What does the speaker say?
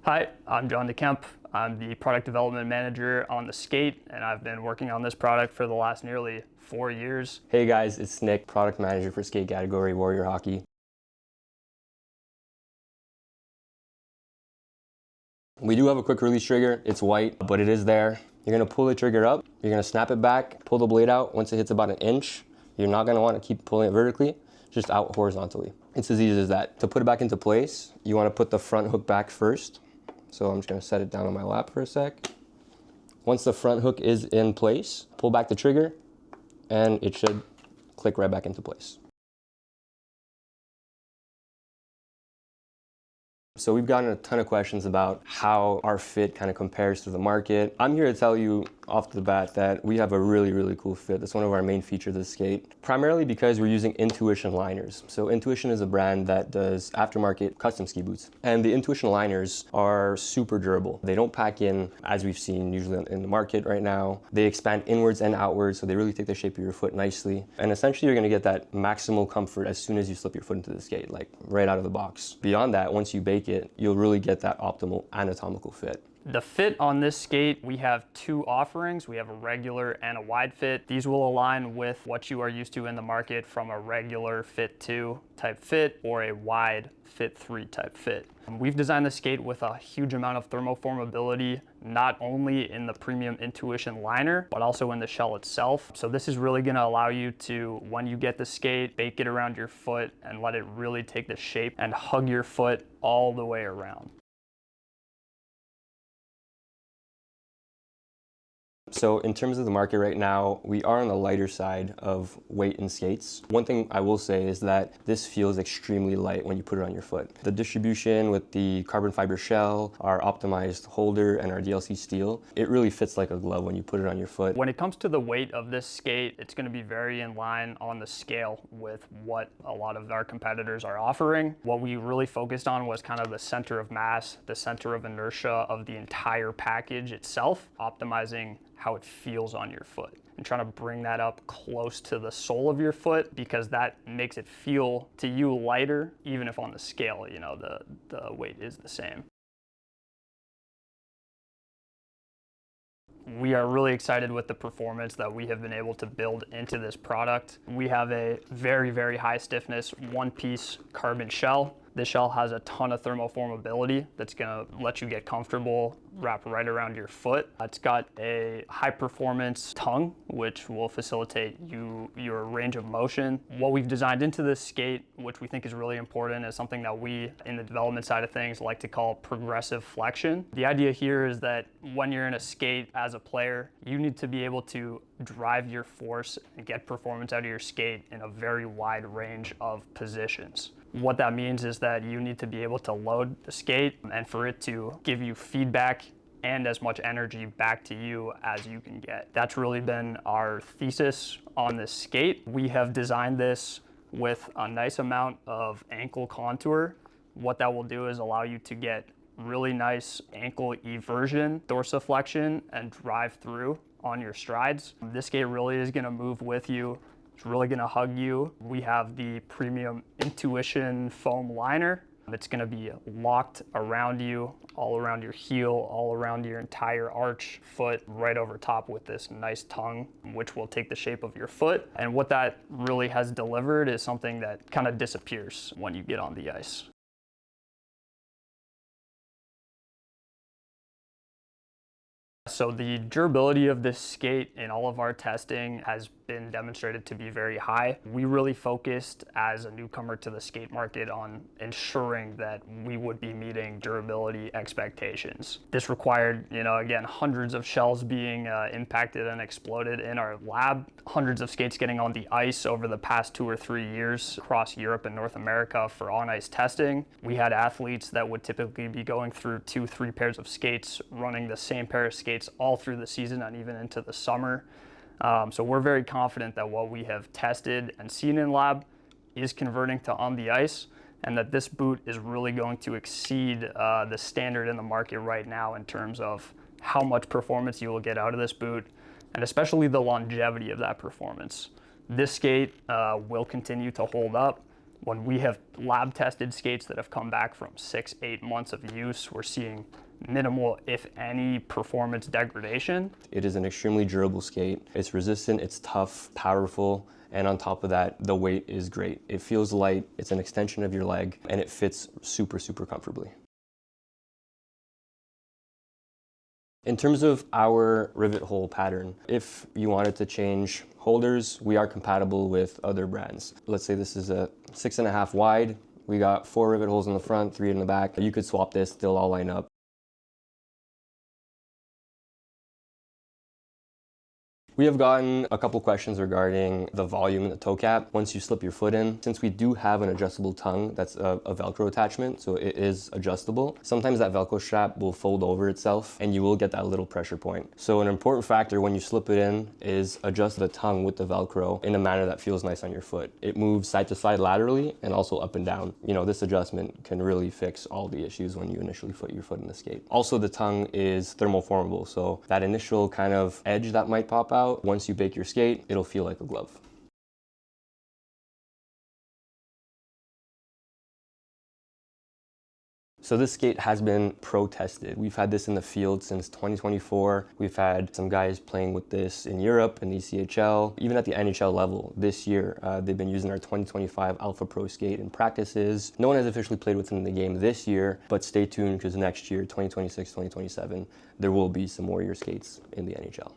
Hi, I'm John Dekemp. I'm the product development manager on the skate, and I've been working on this product for the last nearly 4 years. Hey guys, it's Nick, product manager for skate category Warrior Hockey. We do have a quick release trigger. It's white, but it is there. You're gonna pull the trigger up, you're gonna snap it back, pull the blade out. Once it hits about an inch, you're not gonna wanna keep pulling it vertically, just out horizontally. It's as easy as that. To put it back into place, you wanna put the front hook back first. So I'm just gonna set it down on my lap for a sec. Once the front hook is in place, pull back the trigger, and it should click right back into place. So we've gotten a ton of questions about how our fit kind of compares to the market. I'm here to tell you off the bat that we have a really cool fit. That's one of our main features of the skate, primarily because we're using Intuition liners. So Intuition is a brand that does aftermarket custom ski boots. And the Intuition liners are super durable. They don't pack in, as we've seen usually in the market right now. They expand inwards and outwards, so they really take the shape of your foot nicely. And essentially you're gonna get that maximal comfort as soon as you slip your foot into the skate, like right out of the box. Beyond that, once you bake it, you'll really get that optimal anatomical fit. The fit on this skate, we have two offerings. We have a regular and a wide fit. These will align with what you are used to in the market from a regular fit 2 type fit or a wide fit 3 type fit. We've designed the skate with a huge amount of thermoformability, not only in the premium Intuition liner, but also in the shell itself. So this is really gonna allow you to, when you get the skate, bake it around your foot and let it really take the shape and hug your foot all the way around. So in terms of the market right now, we are on the lighter side of weight in skates. One thing I will say is that this feels extremely light when you put it on your foot. The distribution with the carbon fiber shell, our optimized holder, and our DLC steel, it really fits like a glove when you put it on your foot. When it comes to the weight of this skate, it's going to be very in line on the scale with what a lot of our competitors are offering. What we really focused on was kind of the center of mass, the center of inertia of the entire package itself, optimizing how it feels on your foot and trying to bring that up close to the sole of your foot, because that makes it feel to you lighter, even if on the scale, you know, the weight is the same. We are really excited with the performance that we have been able to build into this product. We have a very high stiffness one-piece carbon shell. This shell has a ton of thermoformability that's gonna let you get comfortable, wrap right around your foot. It's got a high performance tongue, which will facilitate your range of motion. What we've designed into this skate, which we think is really important, is something that we, in the development side of things, like to call progressive flexion. The idea here is that when you're in a skate as a player, you need to be able to drive your force and get performance out of your skate in a very wide range of positions. What that means is that you need to be able to load the skate and for it to give you feedback and as much energy back to you as you can get. That's really been our thesis on this skate. We have designed this with a nice amount of ankle contour. What that will do is allow you to get really nice ankle eversion, dorsiflexion, and drive through on your strides. This skate really is gonna move with you. It's really gonna hug you. We have the premium Intuition foam liner. It's gonna be locked around you, all around your heel, all around your entire arch foot, right over top with this nice tongue, which will take the shape of your foot. And what that really has delivered is something that kind of disappears when you get on the ice. So the durability of this skate in all of our testing has been demonstrated to be very high. We really focused as a newcomer to the skate market on ensuring that we would be meeting durability expectations. This required, again, hundreds of shells being impacted and exploded in our lab, hundreds of skates getting on the ice over the past 2 or 3 years across Europe and North America for on-ice testing. We had athletes that would typically be going through 2-3 pairs of skates, running the same pair of skates all through the season and even into the summer. So we're very confident that what we have tested and seen in lab is converting to on the ice, and that this boot is really going to exceed the standard in the market right now in terms of how much performance you will get out of this boot, and especially the longevity of that performance. This skate will continue to hold up. When we have lab tested skates that have come back from 6-8 months of use, we're seeing minimal, if any, performance degradation. It is an extremely durable skate. It's resistant, it's tough, powerful, and on top of that, the weight is great. It feels light, it's an extension of your leg, and it fits super, super comfortably. In terms of our rivet hole pattern, if you wanted to change holders, we are compatible with other brands. Let's say this is a 6.5 wide. We got 4 rivet holes in the front, 3 in the back. You could swap this, they'll all line up. We have gotten a couple questions regarding the volume in the toe cap once you slip your foot in. Since we do have an adjustable tongue, that's a Velcro attachment, so it is adjustable. Sometimes that Velcro strap will fold over itself and you will get that little pressure point. So an important factor when you slip it in is adjust the tongue with the Velcro in a manner that feels nice on your foot. It moves side to side laterally and also up and down. You know, this adjustment can really fix all the issues when you initially put your foot in the skate. Also, the tongue is thermoformable, so that initial kind of edge that might pop out, once you bake your skate, it'll feel like a glove. So this skate has been pro tested. We've had this in the field since 2024. We've had some guys playing with this in Europe, in the ECHL, even at the NHL level this year. They've been using our 2025 Alpha Pro skate in practices. No one has officially played with it in the game this year, but stay tuned because next year, 2026, 2027, there will be some Warrior skates in the NHL.